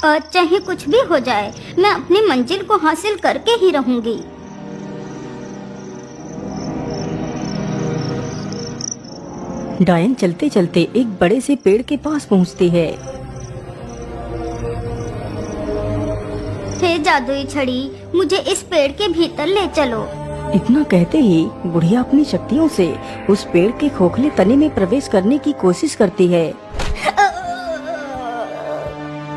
और चाहे कुछ भी हो जाए, मैं अपनी मंजिल को हासिल करके ही रहूंगी। डायन चलते चलते एक बड़े से पेड़ के पास पहुंचती है। हे जादुई छड़ी, मुझे इस पेड़ के भीतर ले चलो। इतना कहते ही बुढ़िया अपनी शक्तियों से उस पेड़ के खोखले तने में प्रवेश करने की कोशिश करती है।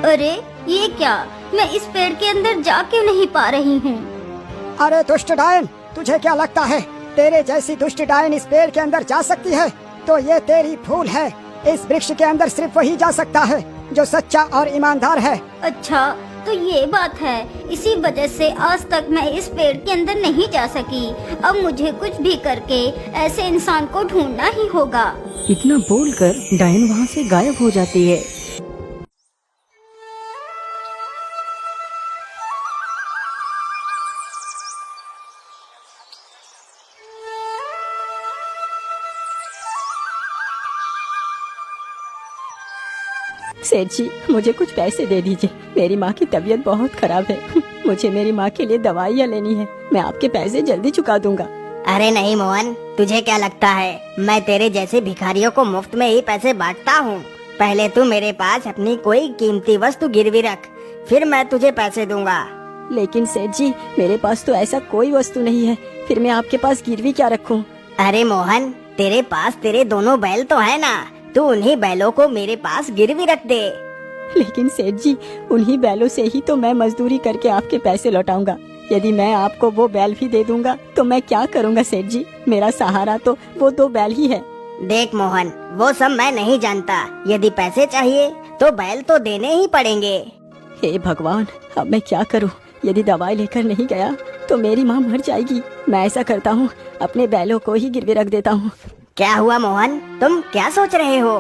अरे ये क्या, मैं इस पेड़ के अंदर जा क्यों नहीं पा रही हूँ? अरे दुष्ट डायन, तुझे क्या लगता है तेरे जैसी दुष्ट डायन इस पेड़ के अंदर जा सकती है? तो ये तेरी भूल है। इस वृक्ष के अंदर सिर्फ वही जा सकता है जो सच्चा और ईमानदार है। अच्छा, तो ये बात है, इसी वजह से आज तक मैं इस पेड़ के अंदर नहीं जा सकी। अब मुझे कुछ भी करके ऐसे इंसान को ढूंढना ही होगा। इतना बोलकर डायन वहाँ से गायब हो जाती है। सेठ जी, मुझे कुछ पैसे दे दीजिए। मेरी माँ की तबीयत बहुत खराब है। मुझे मेरी माँ के लिए दवाइयाँ लेनी है। मैं आपके पैसे जल्दी चुका दूंगा। अरे नहीं मोहन, तुझे क्या लगता है मैं तेरे जैसे भिखारियों को मुफ्त में ही पैसे बांटता हूँ? पहले तू मेरे पास अपनी कोई कीमती वस्तु गिरवी रख, फिर मैं तुझे पैसे दूंगा। लेकिन सेठ जी, मेरे पास तो ऐसा कोई वस्तु नहीं है, फिर मैं आपके पास गिरवी क्या रखूँ? अरे मोहन, तेरे पास तेरे दोनों बैल तो है ना, तू उन्हीं बैलों को मेरे पास गिरवी रख दे। लेकिन सेठ जी, उन्हीं बैलों से ही तो मैं मजदूरी करके आपके पैसे लौटाऊंगा। यदि मैं आपको वो बैल भी दे दूंगा तो मैं क्या करूंगा सेठ जी? मेरा सहारा तो वो 2 बैल ही है। देख मोहन, वो सब मैं नहीं जानता। यदि पैसे चाहिए तो बैल तो देने ही पड़ेंगे। हे भगवान, अब मैं क्या करूं? यदि दवाई लेकर नहीं गया तो मेरी माँ मर जाएगी। मैं ऐसा करता हूँ, अपने बैलों को ही गिरवी रख देता हूँ। क्या हुआ मोहन, तुम क्या सोच रहे हो?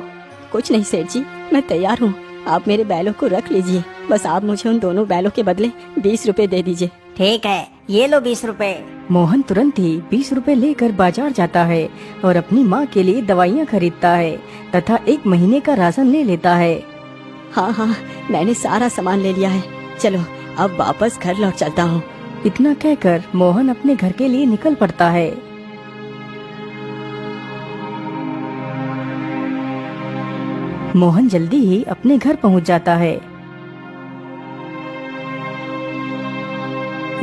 कुछ नहीं सेठ जी, मैं तैयार हूँ। आप मेरे बैलों को रख लीजिए, बस आप मुझे उन दोनों बैलों के बदले 20 रुपए दे दीजिए। ठीक है, ये लो 20 रुपए। मोहन तुरंत ही 20 रुपए लेकर बाजार जाता है और अपनी माँ के लिए दवाइयाँ खरीदता है तथा 1 महीने का राशन ले लेता है। हाँ, मैंने सारा सामान ले लिया है। चलो अब वापस घर लौट चलता हूँ। इतना कहकर मोहन अपने घर के लिए निकल पड़ता है। मोहन जल्दी ही अपने घर पहुंच जाता है।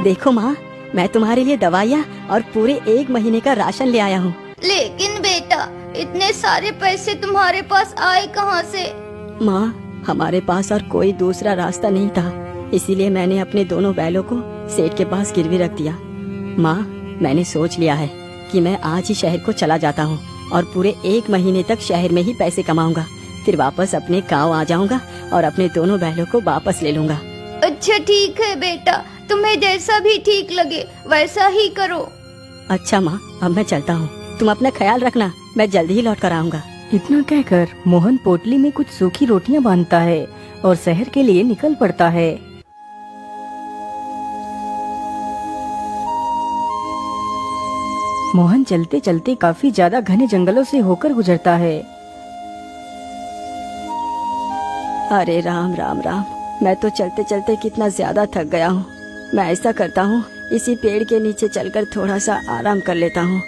देखो माँ, मैं तुम्हारे लिए दवाइयाँ और पूरे 1 महीने का राशन ले आया हूँ। लेकिन बेटा, इतने सारे पैसे तुम्हारे पास आए कहाँ से? माँ, हमारे पास और कोई दूसरा रास्ता नहीं था, इसीलिए मैंने अपने दोनों बैलों को सेठ के पास गिरवी रख दिया। माँ, मैंने सोच लिया है कि मैं आज ही शहर को चला जाता हूँ और पूरे 1 महीने तक शहर में ही पैसे कमाऊंगा। फिर वापस अपने गाँव आ जाऊंगा और अपने दोनों बैलों को वापस ले लूंगा। अच्छा ठीक है बेटा, तुम्हें जैसा भी ठीक लगे वैसा ही करो। अच्छा माँ, अब मैं चलता हूँ। तुम अपना ख्याल रखना, मैं जल्दी ही लौट कर आऊंगा। इतना कहकर मोहन पोटली में कुछ सूखी रोटियां बांधता है और शहर के लिए निकल पड़ता है। मोहन चलते चलते काफी ज्यादा घने जंगलों से होकर गुजरता है। अरे राम राम राम, मैं तो चलते चलते कितना ज्यादा थक गया हूँ। मैं ऐसा करता हूँ, इसी पेड़ के नीचे चलकर थोड़ा सा आराम कर लेता हूँ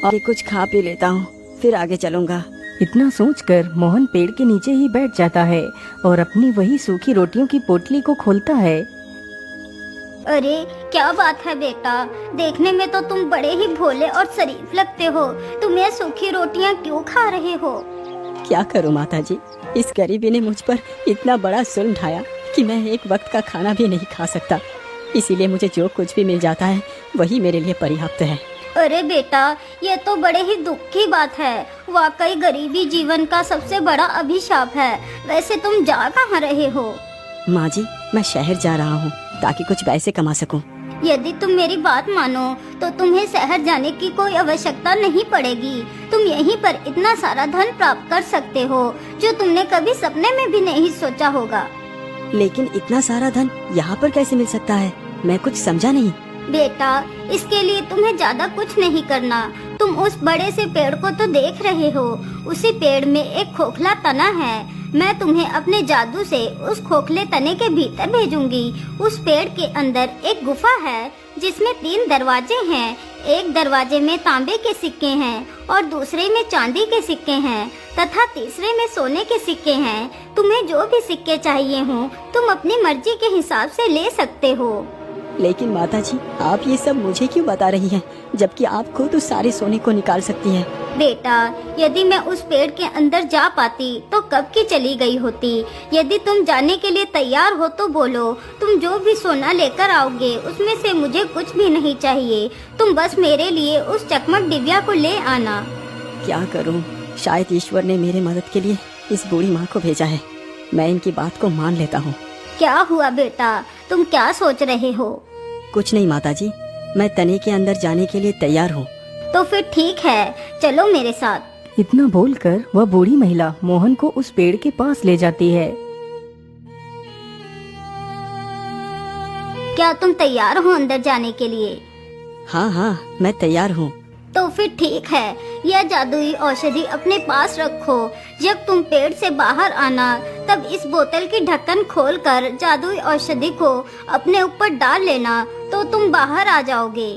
और कुछ खा पी लेता हूँ, फिर आगे चलूंगा। इतना सोचकर मोहन पेड़ के नीचे ही बैठ जाता है और अपनी वही सूखी रोटियों की पोटली को खोलता है। अरे क्या बात है बेटा, देखने में तो तुम बड़े ही भोले और शरीफ लगते हो। तुम ये सूखी रोटियां क्यों खा रहे हो? क्या करूं माता जी, इस गरीबी ने मुझ पर इतना बड़ा जुल्म ढाया कि मैं एक वक्त का खाना भी नहीं खा सकता। इसीलिए मुझे जो कुछ भी मिल जाता है वही मेरे लिए पर्याप्त है। अरे बेटा, ये तो बड़े ही दुख की बात है। वाकई गरीबी जीवन का सबसे बड़ा अभिशाप है। वैसे तुम जा कहाँ रहे हो? माँ जी, मैं शहर जा रहा हूँ ताकि कुछ पैसे कमा सकूं। यदि तुम मेरी बात मानो तो तुम्हें शहर जाने की कोई आवश्यकता नहीं पड़ेगी। तुम यहीं पर इतना सारा धन प्राप्त कर सकते हो जो तुमने कभी सपने में भी नहीं सोचा होगा। लेकिन इतना सारा धन यहाँ पर कैसे मिल सकता है? मैं कुछ समझा नहीं। बेटा, इसके लिए तुम्हें ज्यादा कुछ नहीं करना। तुम उस बड़े से पेड़ को तो देख रहे हो। उसी पेड़ में एक खोखला तना है। मैं तुम्हें अपने जादू से उस खोखले तने के भीतर भेजूंगी। उस पेड़ के अंदर एक गुफा है जिसमें 3 दरवाजे हैं। एक दरवाजे में तांबे के सिक्के हैं और दूसरे में चांदी के सिक्के हैं तथा तीसरे में सोने के सिक्के हैं। तुम्हें जो भी सिक्के चाहिए हों तुम अपनी मर्जी के हिसाब से ले सकते हो। लेकिन माता जी, आप ये सब मुझे क्यों बता रही हैं, जबकि आप खुद उस सारे सोने को निकाल सकती हैं। बेटा, यदि मैं उस पेड़ के अंदर जा पाती तो कब की चली गई होती। यदि तुम जाने के लिए तैयार हो तो बोलो। तुम जो भी सोना लेकर आओगे उसमें से मुझे कुछ भी नहीं चाहिए। तुम बस मेरे लिए उस चकमक डिबिया को ले आना। क्या करूं? शायद ईश्वर ने मेरे मदद के लिए इस बूढ़ी माँ को भेजा है। मैं इनकी बात को मान लेता हूँ। क्या हुआ बेटा, तुम क्या सोच रहे हो? कुछ नहीं माता जी, मैं तने के अंदर जाने के लिए तैयार हूँ। तो फिर ठीक है, चलो मेरे साथ। इतना बोलकर वह बूढ़ी महिला मोहन को उस पेड़ के पास ले जाती है। क्या तुम तैयार हो अंदर जाने के लिए? हाँ हाँ, मैं तैयार हूँ। तो फिर ठीक है, यह जादुई औषधि अपने पास रखो। जब तुम पेड़ से बाहर आना तब इस बोतल की ढक्कन खोलकर जादुई औषधि को अपने ऊपर डाल लेना तो तुम बाहर आ जाओगे।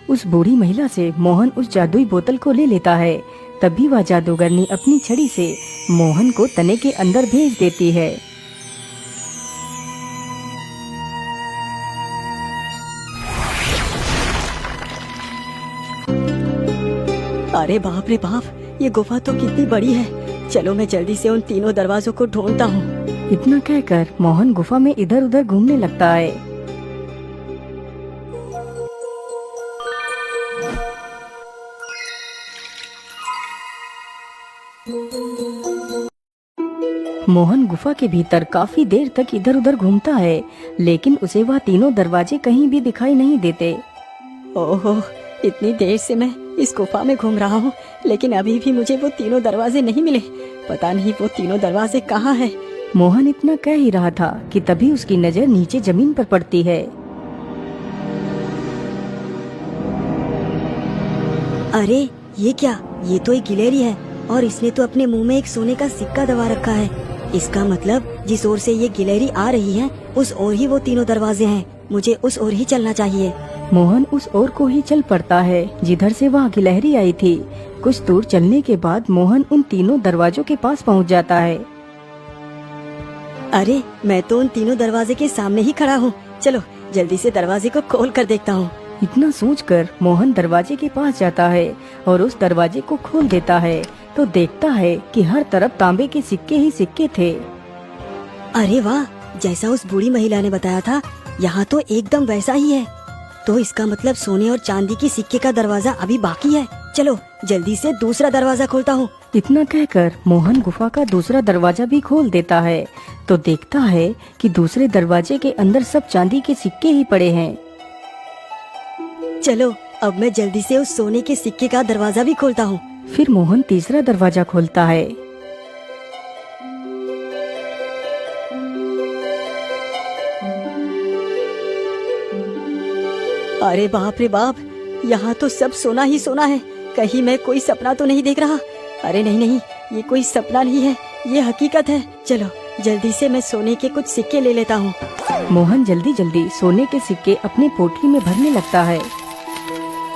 उस बूढ़ी महिला से मोहन उस जादुई बोतल को ले लेता है। तभी वह जादूगरनी अपनी छड़ी से मोहन को तने के अंदर भेज देती है। अरे बाप रे बाप, ये गुफा तो कितनी बड़ी है। चलो मैं जल्दी से उन 3 दरवाजों को ढूंढता हूँ। इतना कहकर मोहन गुफा में इधर उधर घूमने लगता है। मोहन गुफा के भीतर काफी देर तक इधर उधर घूमता है, लेकिन उसे वह 3 दरवाजे कहीं भी दिखाई नहीं देते। ओहो, इतनी देर से मैं इस गुफा में घूम रहा हूँ, लेकिन अभी भी मुझे वो 3 दरवाजे नहीं मिले। पता नहीं वो 3 दरवाजे कहाँ हैं। मोहन इतना कह ही रहा था कि तभी उसकी नजर नीचे जमीन पर पड़ती है। अरे ये क्या, ये तो एक गिलहरी है और इसने तो अपने मुंह में एक सोने का सिक्का दबा रखा है। इसका मतलब जिस ओर से ये गिलहरी आ रही है उस ओर ही वो 3 दरवाजे हैं। मुझे उस ओर ही चलना चाहिए। मोहन उस ओर को ही चल पड़ता है जिधर से वह गिलहरी आई थी। कुछ दूर चलने के बाद मोहन उन 3 दरवाजों के पास पहुंच जाता है। अरे मैं तो उन 3 दरवाजे के सामने ही खड़ा हूँ। चलो जल्दी से दरवाजे को खोल कर देखता हूँ। इतना सोचकर मोहन दरवाजे के पास जाता है और उस दरवाजे को खोल देता है तो देखता है कि हर तरफ तांबे के सिक्के ही सिक्के थे। अरे वाह, जैसा उस बूढ़ी महिला ने बताया था यहाँ तो एकदम वैसा ही है। तो इसका मतलब सोने और चांदी की सिक्के का दरवाजा अभी बाकी है। चलो जल्दी से दूसरा दरवाजा खोलता हूँ। इतना कहकर मोहन गुफा का दूसरा दरवाजा भी खोल देता है तो देखता है कि दूसरे दरवाजे के अंदर सब चांदी के सिक्के ही पड़े हैं। चलो अब मैं जल्दी से उस सोने के सिक्के का दरवाजा भी खोलता हूँ। फिर मोहन तीसरा दरवाजा खोलता है। अरे बाप रे बाप, यहाँ तो सब सोना ही सोना है। कहीं मैं कोई सपना तो नहीं देख रहा। अरे नहीं नहीं, ये कोई सपना नहीं है, ये हकीकत है। चलो जल्दी से मैं सोने के कुछ सिक्के ले लेता हूँ। मोहन जल्दी जल्दी सोने के सिक्के अपनी पोटली में भरने लगता है।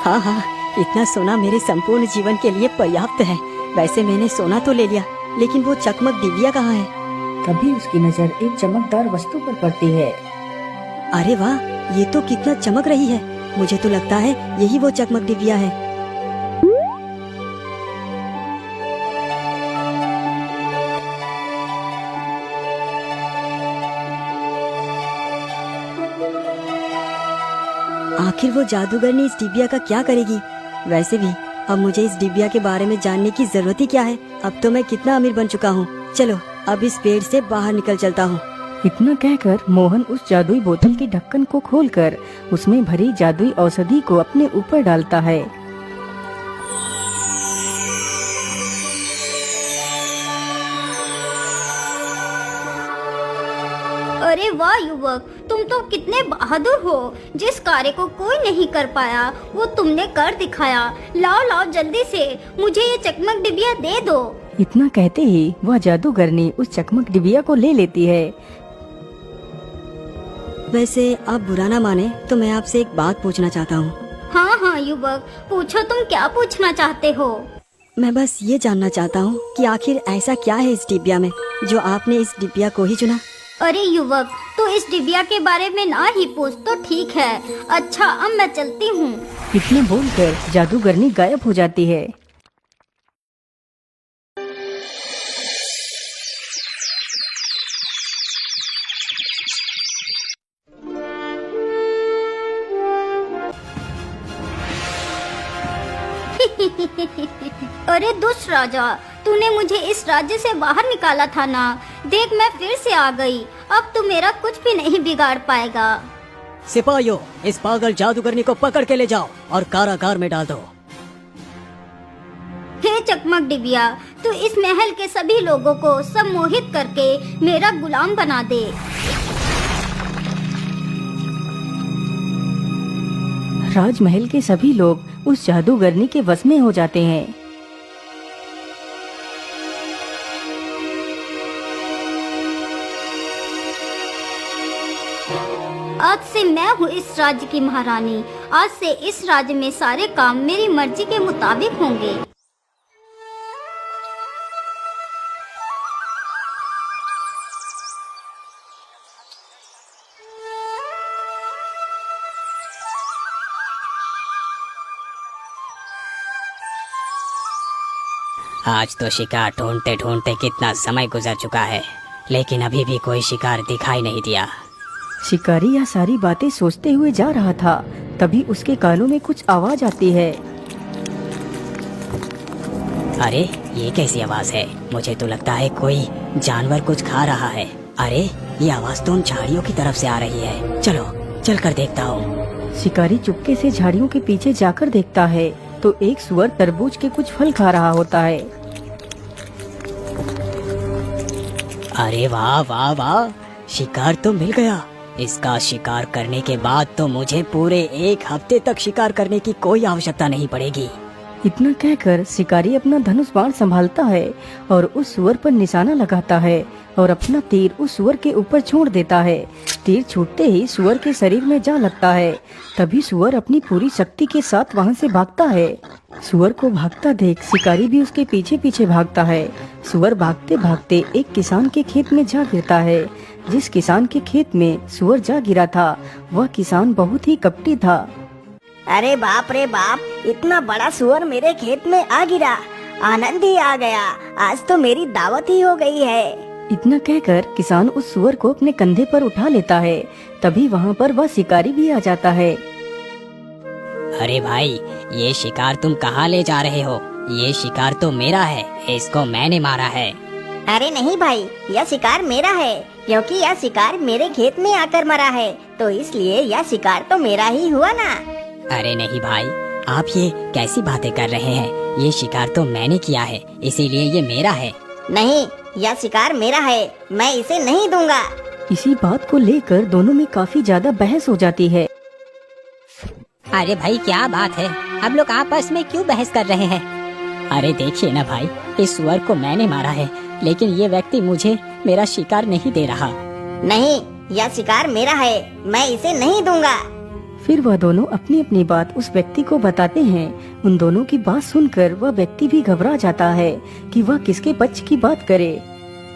हाँ हाँ, इतना सोना मेरे संपूर्ण जीवन के लिए पर्याप्त है। वैसे मैंने सोना तो ले लिया, लेकिन वो चकमक डिबिया कहाँ है? तभी उसकी नजर एक चमकदार वस्तु पर पड़ती है। अरे वाह, ये तो कितना चमक रही है। मुझे तो लगता है यही वो चकमक डिबिया है। आखिर वो जादूगरनी इस डिबिया का क्या करेगी? वैसे भी अब मुझे इस डिबिया के बारे में जानने की जरूरत ही क्या है। अब तो मैं कितना अमीर बन चुका हूँ। चलो अब इस पेड़ से बाहर निकल चलता हूँ। इतना कहकर मोहन उस जादुई बोतल के ढक्कन को खोलकर उसमें भरी जादुई औषधि को अपने ऊपर डालता है। अरे वाह युवक, तुम तो कितने बहादुर हो। जिस कार्य को कोई नहीं कर पाया वो तुमने कर दिखाया। लाओ लाओ जल्दी से मुझे ये चकमक डिबिया दे दो। इतना कहते ही वह जादूगरनी उस चकमक डिबिया को ले लेती है। वैसे आप बुरा ना माने तो मैं आपसे एक बात पूछना चाहता हूँ। हाँ हाँ युवक, पूछो, तुम क्या पूछना चाहते हो? मैं बस ये जानना चाहता हूँ कि आखिर ऐसा क्या है इस डिबिया में जो आपने इस डिबिया को ही चुना। अरे युवक, तो इस डिबिया के बारे में ना ही पूछ तो ठीक है। अच्छा, अब मैं चलती हूँ। इतना बोलकर जादूगरनी गायब हो जाती है। अरे दुष्ट राजा, तूने मुझे इस राज्य से बाहर निकाला था ना। देख, मैं फिर से आ गई। अब तू मेरा कुछ भी नहीं बिगाड़ पाएगा। सिपाहियों, इस पागल जादूगरनी को पकड़ के ले जाओ और कारागार में डाल दो। हे चकमक डिबिया, तू इस महल के सभी लोगों को सम्मोहित करके मेरा गुलाम बना दे। राजमहल के सभी लोग उस जादूगरनी के वश में हो जाते हैं। आज से मैं हूँ इस राज्य की महारानी। आज से इस राज्य में सारे काम मेरी मर्जी के मुताबिक होंगे। आज तो शिकार ढूंढते ढूंढते कितना समय गुजर चुका है, लेकिन अभी भी कोई शिकार दिखाई नहीं दिया। शिकारी यह सारी बातें सोचते हुए जा रहा था, तभी उसके कानों में कुछ आवाज आती है। अरे ये कैसी आवाज है? मुझे तो लगता है कोई जानवर कुछ खा रहा है। अरे ये आवाज तो उन झाड़ियों की तरफ से आ रही है। चलो चल कर देखता हूँ। शिकारी चुपके से झाड़ियों के पीछे जाकर देखता है तो एक सुअर तरबूज के कुछ फल खा रहा होता है। अरे वाह वाह वाह, शिकार तो मिल गया। इसका शिकार करने के बाद तो मुझे पूरे 1 हफ्ते तक शिकार करने की कोई आवश्यकता नहीं पड़ेगी। इतना कहकर शिकारी अपना धनुष बाण संभालता है और उस सुअर पर निशाना लगाता है और अपना तीर उस सुअर के ऊपर छोड़ देता है। तीर छूटते ही सुअर के शरीर में जा लगता है। तभी सुअर अपनी पूरी शक्ति के साथ वहां से भागता है। सुअर को भागता देख शिकारी भी उसके पीछे पीछे भागता है। सुअर भागते भागते एक किसान के खेत में जा गिरता है। जिस किसान के खेत में सुअर जा गिरा था वह किसान बहुत ही कपटी था। अरे बाप रे बाप, इतना बड़ा सुअर मेरे खेत में आ गिरा। आनंद ही आ गया, आज तो मेरी दावत ही हो गई है। इतना कहकर किसान उस सुअर को अपने कंधे पर उठा लेता है। तभी वहाँ पर वह शिकारी भी आ जाता है। अरे भाई, ये शिकार तुम कहाँ ले जा रहे हो? ये शिकार तो मेरा है, इसको मैंने मारा है। अरे नहीं भाई, यह शिकार मेरा है, क्योंकि यह शिकार मेरे खेत में आकर मरा है, तो इसलिए यह शिकार तो मेरा ही हुआ ना। अरे नहीं भाई, आप ये कैसी बातें कर रहे हैं? ये शिकार तो मैंने किया है, इसीलिए ये मेरा है। नहीं, यह शिकार मेरा है, मैं इसे नहीं दूंगा। इसी बात को लेकर दोनों में काफी ज्यादा बहस हो जाती है। अरे भाई क्या बात है, हम लोग आपस में क्यों बहस कर रहे हैं? अरे देखिए ना भाई, इस सुअर को मैंने मारा है, लेकिन ये व्यक्ति मुझे मेरा शिकार नहीं दे रहा। नहीं, यह शिकार मेरा है, मैं इसे नहीं दूंगा। फिर वह दोनों अपनी अपनी बात उस व्यक्ति को बताते हैं। उन दोनों की बात सुनकर वह व्यक्ति भी घबरा जाता है कि वह किसके पक्ष की बात करे।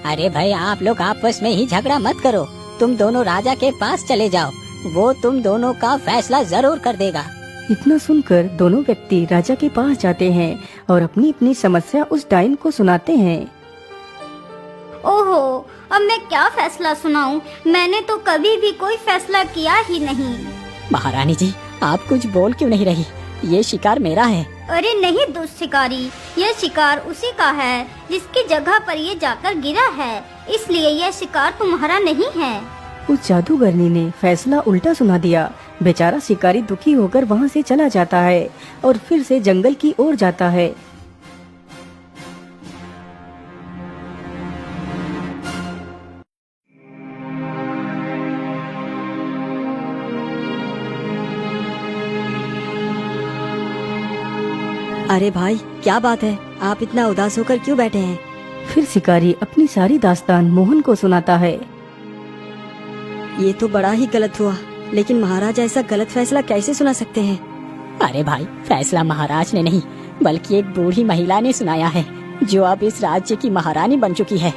अरे भाई, आप लोग आपस में ही झगड़ा मत करो, तुम दोनों राजा के पास चले जाओ, वो तुम दोनों का फैसला जरूर कर देगा। इतना सुनकर दोनों व्यक्ति राजा के पास जाते हैं और अपनी अपनी समस्या उस डाइन को सुनाते हैं। ओहो, अब मैं क्या फैसला सुनाऊं? मैंने तो कभी भी कोई फैसला किया ही नहीं। महारानी जी, आप कुछ बोल क्यों नहीं रही? ये शिकार मेरा है। अरे नहीं दुष्ट शिकारी, यह शिकार उसी का है जिसकी जगह पर ये जाकर गिरा है, इसलिए यह शिकार तुम्हारा नहीं है। उस जादूगरनी ने फैसला उल्टा सुना दिया। बेचारा शिकारी दुखी होकर वहाँ से चला जाता है और फिर से जंगल की ओर जाता है। अरे भाई, क्या बात है? आप इतना उदास होकर क्यों बैठे हैं? फिर शिकारी अपनी सारी दास्तान मोहन को सुनाता है। ये तो बड़ा ही गलत हुआ, लेकिन महाराज ऐसा गलत फैसला कैसे सुना सकते हैं? अरे भाई, फैसला महाराज ने नहीं बल्कि एक बूढ़ी महिला ने सुनाया है, जो अब इस राज्य की महारानी बन चुकी है।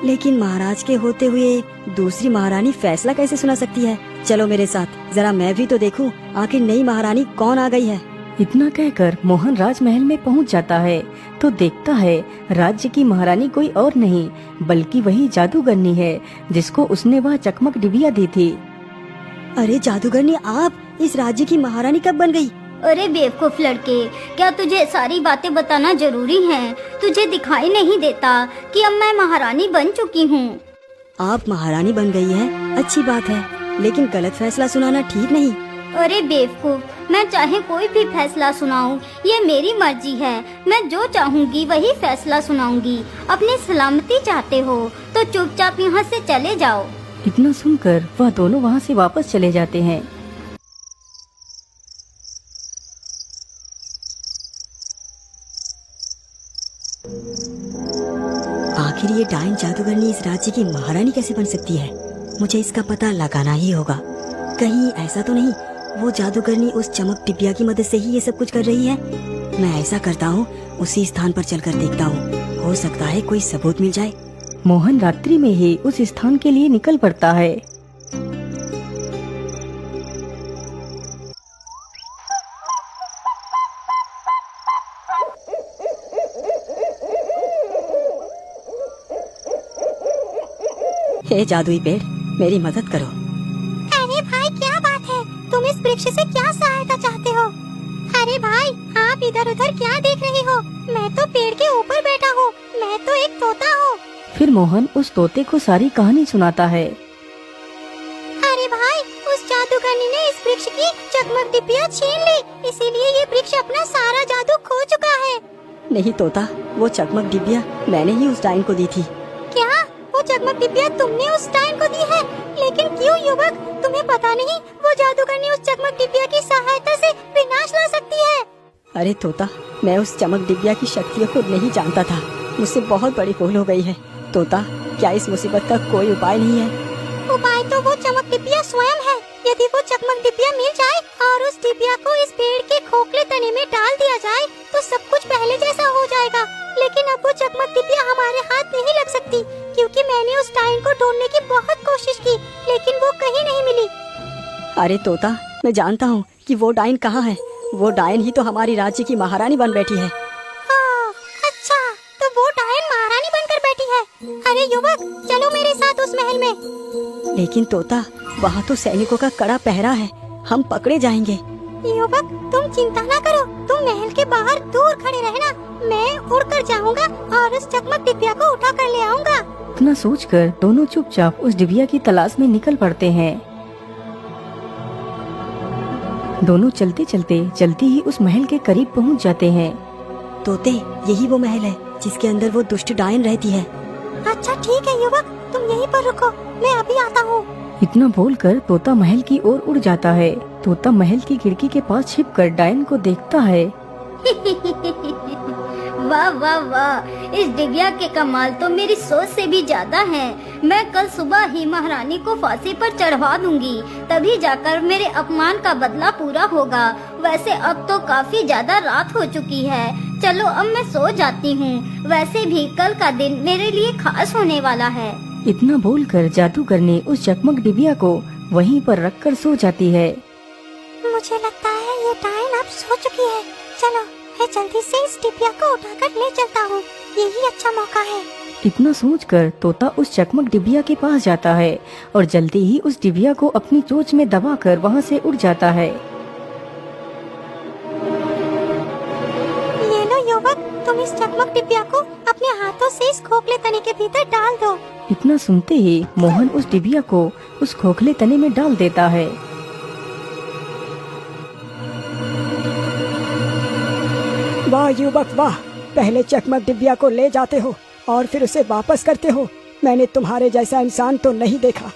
लेकिन महाराज के होते हुए दूसरी महारानी फैसला कैसे सुना सकती है? चलो मेरे साथ, जरा मैं भी तो देखूं आखिर नई महारानी कौन आ गई है। इतना कहकर मोहन राजमहल में पहुंच जाता है तो देखता है राज्य की महारानी कोई और नहीं बल्कि वही जादूगरनी है जिसको उसने वह चकमक डिबिया दी थी। अरे जादूगरनी, आप इस राज्य की महारानी कब बन गई? अरे बेवकूफ लड़के, क्या तुझे सारी बातें बताना जरूरी है? तुझे दिखाई नहीं देता कि अब मैं महारानी बन चुकी हूँ। आप महारानी बन गई है, अच्छी बात है, लेकिन गलत फैसला सुनाना ठीक नहीं। अरे बेवकूफ, मैं चाहे कोई भी फैसला सुनाऊं, ये मेरी मर्जी है। मैं जो चाहूंगी वही फैसला सुनाऊंगी। अपनी सलामती चाहते हो तो चुपचाप यहाँ से चले जाओ। इतना सुनकर वह दोनों वहाँ से वापस चले जाते हैं। आखिर ये डायन जादूगरनी इस राज्य की महारानी कैसे बन सकती है? मुझे इसका पता लगाना ही होगा। कहीं ऐसा तो नहीं वो जादूगरनी उस चमक डिबिया की मदद से ही ये सब कुछ कर रही है? मैं ऐसा करता हूँ, उसी स्थान पर चलकर देखता हूँ, हो सकता है कोई सबूत मिल जाए। मोहन रात्रि में ही उस स्थान के लिए निकल पड़ता है। हे जादुई पेड़, मेरी मदद करो। अरे भाई, क्या बात है? तुम इस वृक्ष से क्या सहायता चाहते हो? अरे भाई, आप इधर उधर क्या देख रहे हो? मैं तो पेड़ के ऊपर बैठा हूँ। मैं तो एक तोता हूँ। फिर मोहन उस तोते को सारी कहानी सुनाता है। अरे भाई, उस जादूगरनी ने इस वृक्ष की चकमक डिबिया छीन ली, इसीलिए ये वृक्ष अपना सारा जादू खो चुका है। नहीं तोता, वो चकमक डिबिया मैंने ही उस डायन को दी थी। क्या? वो चकमक डिबिया तुमने उस डायन को दी है? लेकिन क्यों युवक, तुम्हें पता नहीं वो जादूगरनी उस चकमक डिबिया की सहायता से विनाश ला सकती है। अरे तोता, मैं उस चमक डिबिया की शक्तियों को नहीं जानता था। मुझसे बहुत बड़ी भूल हो गई है। तोता, क्या इस मुसीबत का कोई उपाय नहीं है? उपाय तो वो चमक डिबिया स्वयं है। यदि वो चकमक डिबिया मिल जाए और उस डिबिया को इस पेड़ के खोखले तने में डाल दिया जाए तो सब कुछ पहले जैसा हो जाएगा। लेकिन अब वो चकमक डिबिया हमारे हाथ नहीं लग सकती, क्योंकि मैंने उस डायन को ढूंढने की बहुत कोशिश की, लेकिन वो कहीं नहीं मिली। अरे तोता, मैं जानता हूँ कि वो डायन कहाँ है। वो डायन ही तो हमारी राज्य की महारानी बन बैठी है। अच्छा, तो वो डायन महारानी बनकर बैठी है। अरे युवक, चलो मेरे साथ उस महल में। लेकिन तोता, वहाँ तो सैनिकों का कड़ा पहरा है, हम पकड़े जाएंगे। युवक, तुम चिंता न करो, तुम महल के बाहर दूर खड़े रहना। मैं उड़कर जाऊंगा और उस चकमक डिबिया को उठा कर ले आऊंगा। इतना सोचकर दोनों चुपचाप उस डिबिया की तलाश में निकल पड़ते हैं। दोनों चलते चलते जल्दी ही उस महल के करीब पहुंच जाते हैं। तोते, यही वो महल है जिसके अंदर वो दुष्ट डायन रहती है। अच्छा ठीक है युवक, तुम यहीं पर रुको, मैं अभी आता हूँ। इतना बोलकर तोता महल की ओर उड़ जाता है। तोता महल की खिड़की के पास छिपकर डायन को देखता है। वाह वाह वाह, इस डिबिया के कमाल तो मेरी सोच से भी ज्यादा है। मैं कल सुबह ही महारानी को फांसी पर चढ़वा दूंगी, तभी जाकर मेरे अपमान का बदला पूरा होगा। वैसे अब तो काफी ज्यादा रात हो चुकी है, चलो अब मैं सो जाती हूँ। वैसे भी कल का दिन मेरे लिए खास होने वाला है। इतना बोलकर जादूगरनी उस चकमक डिबिया को वहीं पर रखकर सो जाती है। मुझे लगता है ये डायन अब सो चुकी है। चलो मैं जल्दी से इस डिबिया को उठाकर ले चलता हूँ, यही अच्छा मौका है। इतना सोचकर तोता उस चकमक डिबिया के पास जाता है और जल्दी ही उस डिबिया को अपनी चोंच में दबाकर वहाँ से उड़ जाता है। ये लो युवक, तुम इस चकमक डिबिया को अपने हाथों से इस खोखले तने के भीतर डाल दो। इतना सुनते ही मोहन उस डिबिया को उस खोखले तने में डाल देता है। वाह युवक वाह, पहले चकमक डिबिया को ले जाते हो और फिर उसे वापस करते हो। मैंने तुम्हारे जैसा इंसान तो नहीं देखा।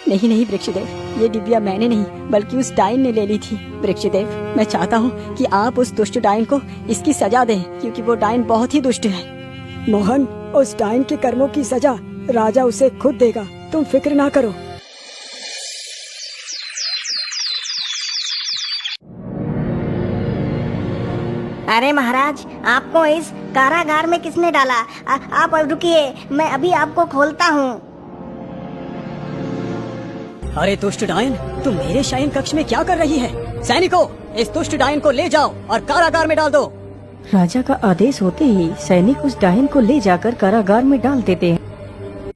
नहीं नहीं वृक्षदेव, ये डिबिया मैंने नहीं बल्कि उस डायन ने ले ली थी। वृक्षदेव, मैं चाहता हूँ कि आप उस दुष्ट डायन को इसकी सजा दें, क्योंकि वो डायन बहुत ही दुष्ट है। मोहन, उस डायन के कर्मों की सजा राजा उसे खुद देगा, तुम फिक्र ना करो। अरे महाराज, आपको इस कारागार में किसने डाला? आप रुकिए, मैं अभी आपको खोलता हूँ। अरे दुष्ट डायन, तुम मेरे शयन कक्ष में क्या कर रही है? सैनिकों, इस दुष्ट डायन को ले जाओ और कारागार में डाल दो। राजा का आदेश होते ही सैनिक उस डायन को ले जाकर कारागार में डाल देते हैं।